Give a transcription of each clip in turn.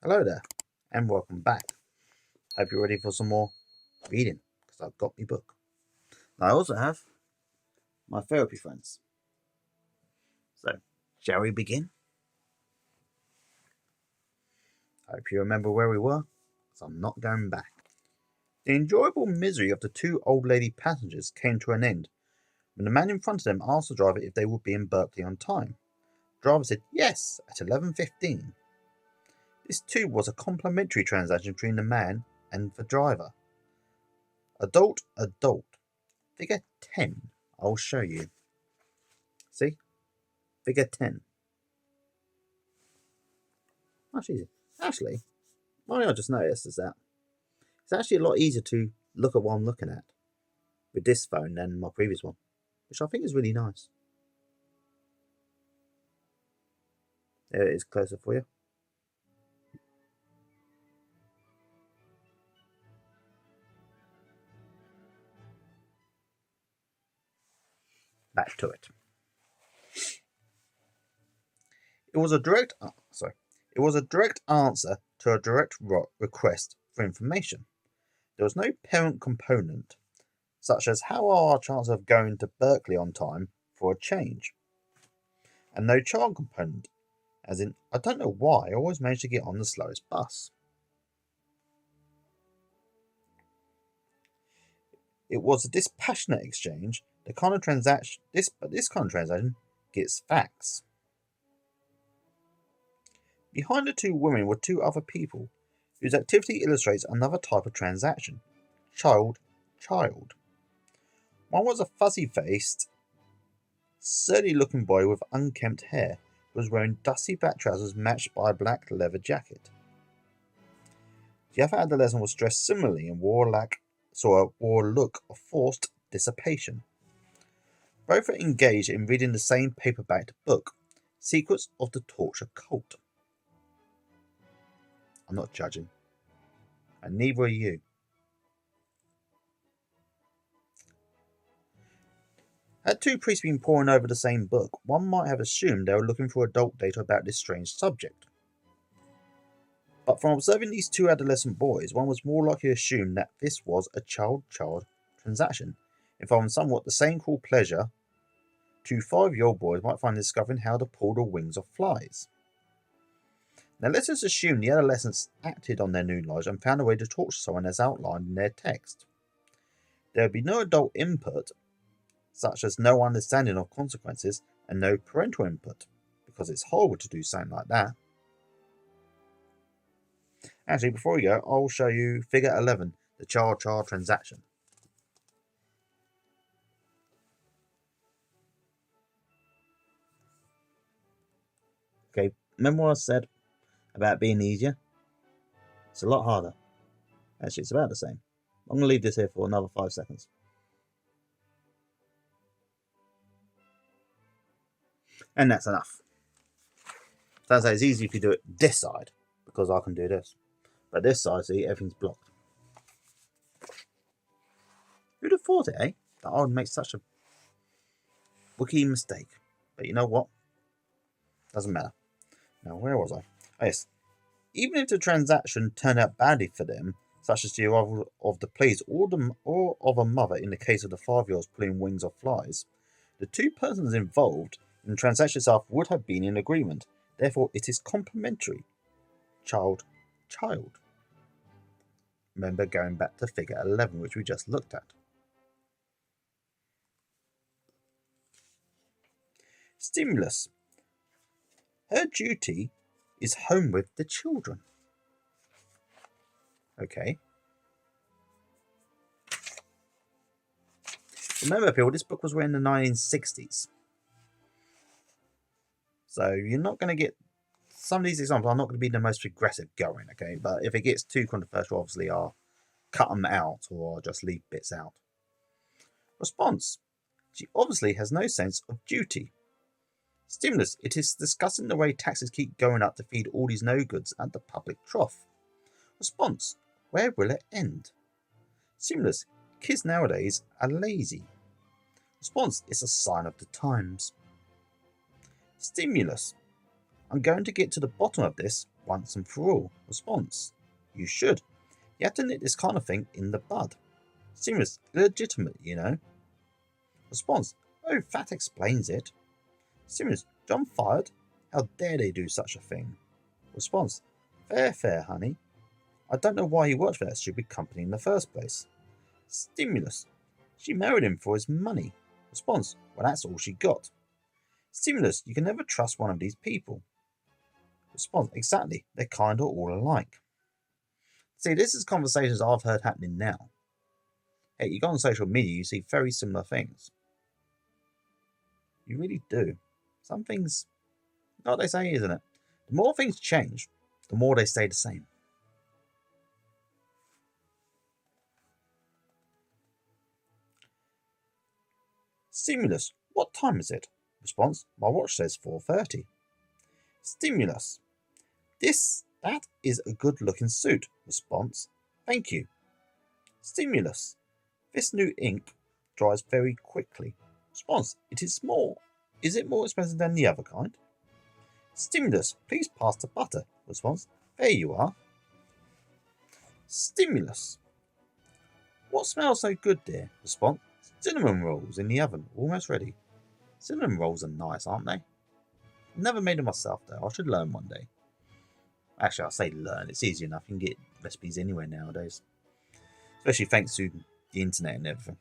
Hello there, and welcome back. Hope you're ready for some more reading, because I've got my book. I also have my therapy friends. So, shall we begin? Hope you remember where we were, because I'm not going back. The enjoyable misery of the two old lady passengers came to an end when the man in front of them asked the driver if they would be in Berkeley on time. The driver said yes at 11:15. This too was a complimentary transaction between the man and the driver. Adult. Figure 10. I'll show you. See? Figure 10. Actually, one thing I just noticed is that it's actually a lot easier to look at what I'm looking at with this phone than my previous one, which I think is really nice. There it is closer for you. Back to it. It was a direct answer to a direct request for information. There was no parent component, such as how are our chances of going to Berkeley on time for a change, and no child component, as in I don't know why I always manage to get on the slowest bus. It was a dispassionate exchange, the kind of transaction this kind of transaction gets facts. Behind the two women were two other people, whose activity illustrates another type of transaction. Child. One was a fuzzy-faced, surly-looking boy with unkempt hair, who was wearing dusty black trousers matched by a black leather jacket. The other adolescent was dressed similarly and wore a look of forced dissipation. Both were engaged in reading the same paperbacked book, Secrets of the Torture Cult. I'm not judging, and neither are you. Had two priests been poring over the same book, one might have assumed they were looking for adult data about this strange subject. But from observing these two adolescent boys, one was more likely to assume that this was a child-child transaction, involving somewhat the same cruel pleasure two 5-year-old boys might find in discovering how to pull the wings of flies. Now let us assume the adolescents acted on their new knowledge and found a way to torture someone as outlined in their text. There would be no adult input, such as no understanding of consequences, and no parental input, because it's horrible to do something like that. Actually, before we go, I'll show you figure 11, the child-child transaction. Okay, remember what I said about being easier? It's a lot harder. Actually, it's about the same. I'm going to leave this here for another 5 seconds. And that's enough. Sounds like it's easy if you do it this side, because I can do this. But this side, see, everything's blocked. Who'd have thought it, eh? That I would make such a rookie mistake. But you know what? Doesn't matter. Now, where was I? Oh, yes. Even if the transaction turned out badly for them, such as the arrival of the police or of a mother in the case of the 5-year-olds pulling wings off flies, the two persons involved in the transaction itself would have been in agreement. Therefore, it is complementary. Child. Remember going back to figure 11, which we just looked at. Stimulus. Her duty is home with the children. Okay. Remember, people, this book was written in the 1960s. So you're not going to get... Some of these examples are not going to be the most progressive going, okay? But if it gets too controversial, obviously I'll cut them out or I'll just leave bits out. Response. She obviously has no sense of duty. Stimulus. It is discussing the way taxes keep going up to feed all these no-goods at the public trough. Response. Where will it end? Stimulus. Kids nowadays are lazy. Response. It's a sign of the times. Stimulus. I'm going to get to the bottom of this once and for all. Response. You should. You have to nip this kind of thing in the bud. Serious, illegitimate, you know. Response. Oh, that explains it. Serious, John fired? How dare they do such a thing? Response. Fair, honey. I don't know why he worked for that stupid company in the first place. Stimulus. She married him for his money. Response. Well, that's all she got. Stimulus. You can never trust one of these people. Response. Exactly. They're kind of all alike. See, this is conversations I've heard happening now. Hey, you go on social media, you see very similar things. You really do. Some things, what they say, isn't it? The more things change, the more they stay the same. Stimulus. What time is it? Response. My watch says 4:30. Stimulus. That is a good looking suit. Response. Thank you. Stimulus. This new ink dries very quickly. Response. It is small. Is it more expensive than the other kind? Stimulus. Please pass the butter. Response. There you are. Stimulus. What smells so good, dear? Response. Cinnamon rolls in the oven, almost ready. Cinnamon rolls are nice, aren't they? I've never made them myself, though. I should learn one day. Actually, I say learn. It's easy enough. You can get recipes anywhere nowadays. Especially thanks to the internet and everything.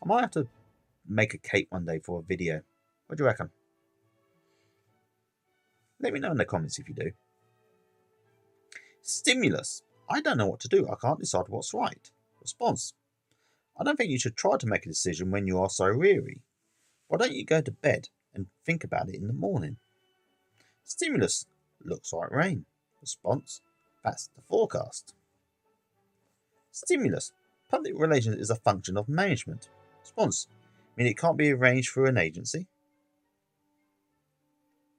I might have to make a cake one day for a video. What do you reckon? Let me know in the comments if you do. Stimulus. I don't know what to do. I can't decide what's right. Response. I don't think you should try to make a decision when you are so weary. Why don't you go to bed and think about it in the morning? Stimulus. Looks like rain. Response. That's the forecast. Stimulus. Public relations is a function of management. Response. I mean, it can't be arranged through an agency.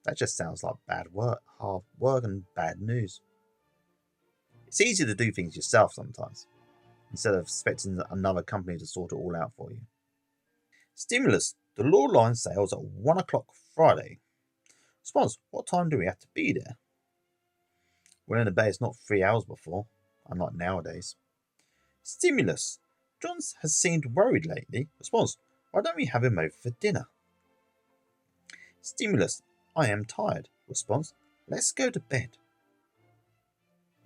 That just sounds like bad work, hard work and bad news. It's easier to do things yourself sometimes, instead of expecting another company to sort it all out for you. Stimulus. The law line sails at 1 o'clock Friday. Response. What time do we have to be there? Well, in the bay, it's not 3 hours before, unlike nowadays. Stimulus. John has seemed worried lately. Response. Why don't we have him over for dinner? Stimulus. I am tired. Response. Let's go to bed.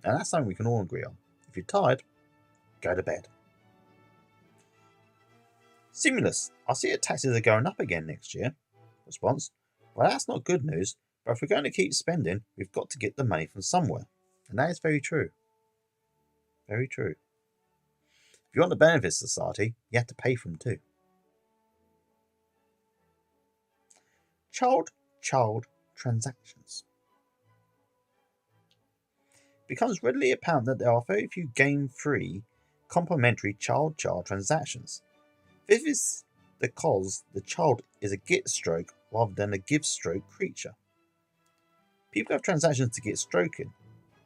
Now that's something we can all agree on. If you're tired, go to bed. Stimulus. I see that taxes are going up again next year. Response. Well, that's not good news, but if we're going to keep spending, we've got to get the money from somewhere. And that is very true. Very true. If you want the benefits of society, you have to pay for them too. Child transactions. It becomes readily apparent that there are very few game-free, complementary child transactions. This is because the child is a get-stroke rather than a give-stroke creature. People have transactions to get stroking.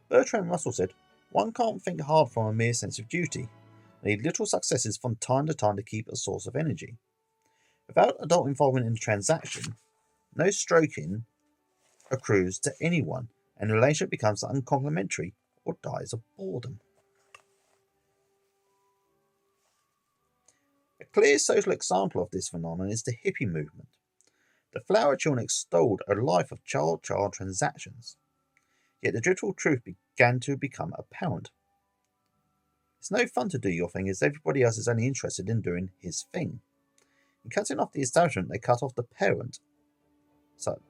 Bertrand Russell said, one can't think hard from a mere sense of duty. They need little successes from time to time to keep a source of energy. Without adult involvement in the transaction, no stroking accrues to anyone, and the relationship becomes uncomplimentary or dies of boredom. A clear social example of this phenomenon is the hippie movement. The flower children extolled a life of child transactions. Yet the dreadful truth began to become apparent. It's no fun to do your thing as everybody else is only interested in doing his thing. In cutting off the establishment, they cut off the parent, so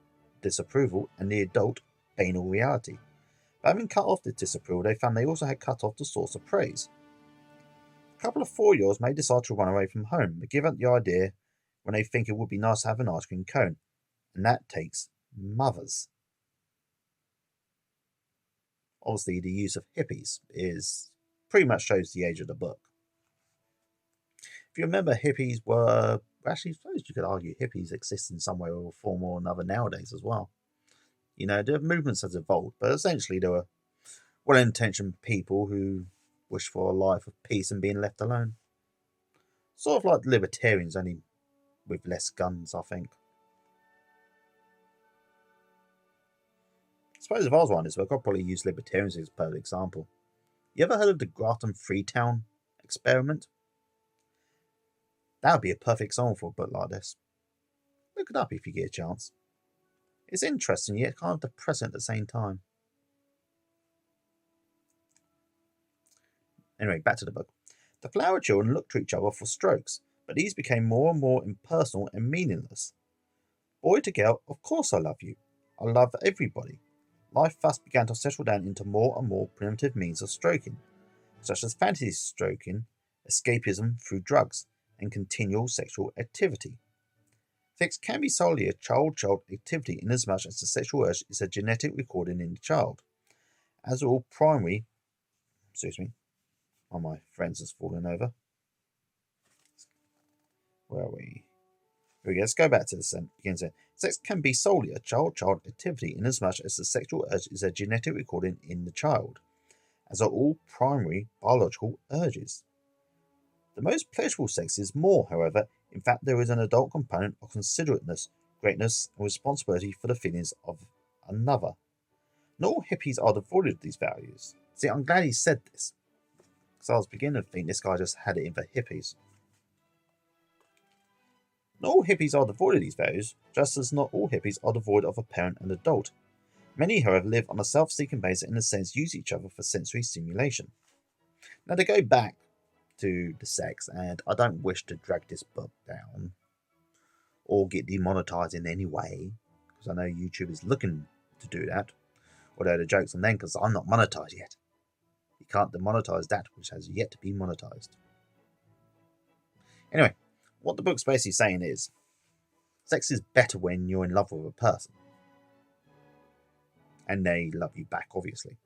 disapproval, and the adult, banal reality. By having cut off the disapproval, they found they also had cut off the source of praise. A couple of 4-year-olds may decide to run away from home, but give up the idea when they think it would be nice to have an ice cream cone, and that takes mothers. Obviously, the use of hippies is pretty much shows the age of the book. If you remember, hippies were actually, I suppose you could argue hippies exist in some way or form or another nowadays as well. You know, the movements has evolved, but essentially they were well-intentioned people who wish for a life of peace and being left alone. Sort of like libertarians, only with less guns, I think. suppose if I was writing this book, I'd probably use libertarians as a perfect example. You ever heard of the Grafton Freetown experiment? That would be a perfect example for a book like this. Look it up if you get a chance. It's interesting yet kind of depressing at the same time. Anyway, back to the book. The flower children looked to each other for strokes, but these became more and more impersonal and meaningless. Boy to girl, of course I love you. I love everybody. Life thus began to settle down into more and more primitive means of stroking, such as fantasy stroking, escapism through drugs, and continual sexual activity. Sex can be solely a child-child activity inasmuch as the sexual urge is a genetic recording in the child. As all primary... one of my friends has fallen over. Where are we? Here we go. Let's go back to the beginning. Sex can be solely a child-child activity inasmuch as the sexual urge is a genetic recording in the child, as are all primary biological urges. The most pleasurable sex is more, however. In fact, there is an adult component of considerateness, greatness, and responsibility for the feelings of another. Not all hippies are devoid of these values. See, I'm glad he said this, because I was beginning to think this guy just had it in for hippies. Not all hippies are devoid of these values, just as not all hippies are devoid of a parent and adult. Many, however, live on a self-seeking basis and in a sense use each other for sensory stimulation. Now, to go back to the sex, and I don't wish to drag this book down or get demonetized in any way, because I know YouTube is looking to do that, although the joke's on them because I'm not monetized yet. You can't demonetize that which has yet to be monetized. Anyway, what the book's basically saying is, sex is better when you're in love with a person. And they love you back, obviously.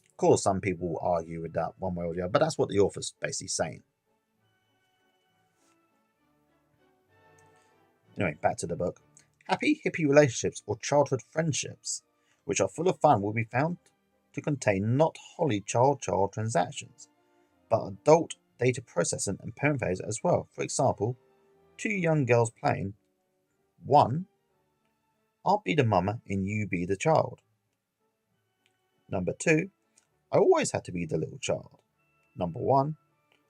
Of course, some people will argue with that one way or the other, but that's what the author's basically saying. Anyway, back to the book. Happy hippie relationships or childhood friendships, which are full of fun, will be found to contain not wholly child-child transactions, but adult data processing and parent phase as well. For example, two young girls playing. 1. I'll be the mama and you be the child. Number 2. I always had to be the little child. Number 1.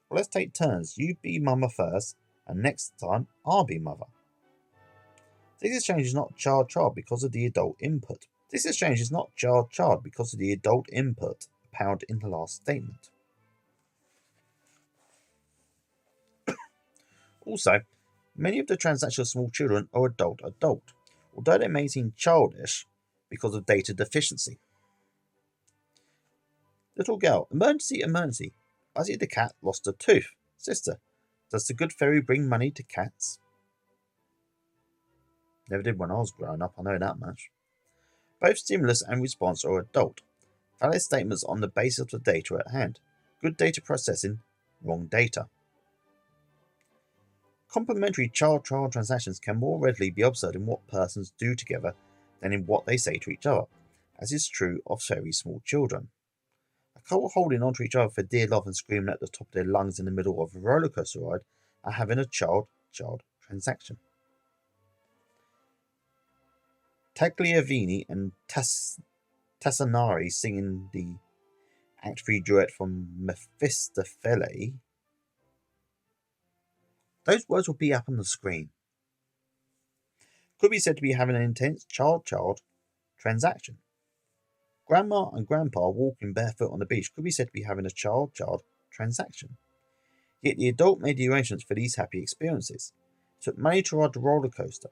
Well, let's take turns. You be mama first, and next time I'll be mother. This exchange is not child-child because of the adult input. Apparent in the last statement. Also, many of the transactional small children are adult, although they may seem childish because of data deficiency. Little girl, emergency, emergency. Buzzy the cat lost a tooth. Sister, does the good fairy bring money to cats? Never did when I was growing up, I know that much. Both stimulus and response are adult. Valid statements on the basis of the data at hand. Good data processing, wrong data. Complementary child-child transactions can more readily be observed in what persons do together than in what they say to each other, as is true of very small children. A couple holding on to each other for dear love and screaming at the top of their lungs in the middle of a roller coaster ride are having a child-child transaction. Tagliavini and Tassanari singing the Act 3 duet from Mephistopheles. Those words will be up on the screen. Could be said to be having an intense child-child transaction. Grandma and Grandpa walking barefoot on the beach could be said to be having a child-child transaction. Yet the adult made the arrangements for these happy experiences. Took money to ride the roller coaster.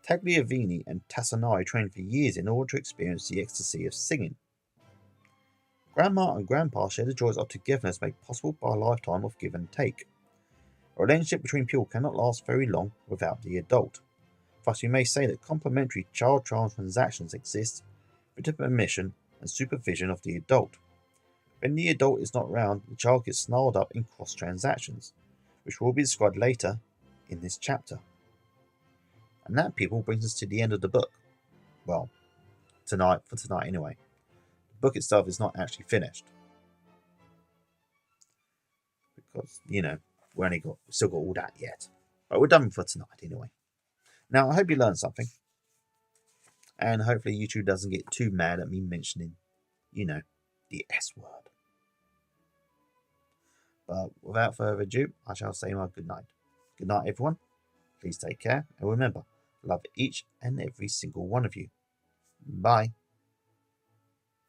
Tagliavini and Tassanari trained for years in order to experience the ecstasy of singing. Grandma and Grandpa share the joys of togetherness made possible by a lifetime of give and take. A relationship between people cannot last very long without the adult. Thus, we may say that complementary child-child transactions exist with the permission and supervision of the adult. When the adult is not around, the child gets snarled up in cross-transactions, which will be described later in this chapter. And that, people, brings us to the end of the book. Well, for tonight anyway. The book itself is not actually finished. Because, we've still got all that yet. But we're done for tonight anyway. Now, I hope you learned something, and hopefully YouTube doesn't get too mad at me mentioning, the S word. But without further ado, I shall say my good night. Good night, everyone. Please take care, and remember, love each and every single one of you. Bye.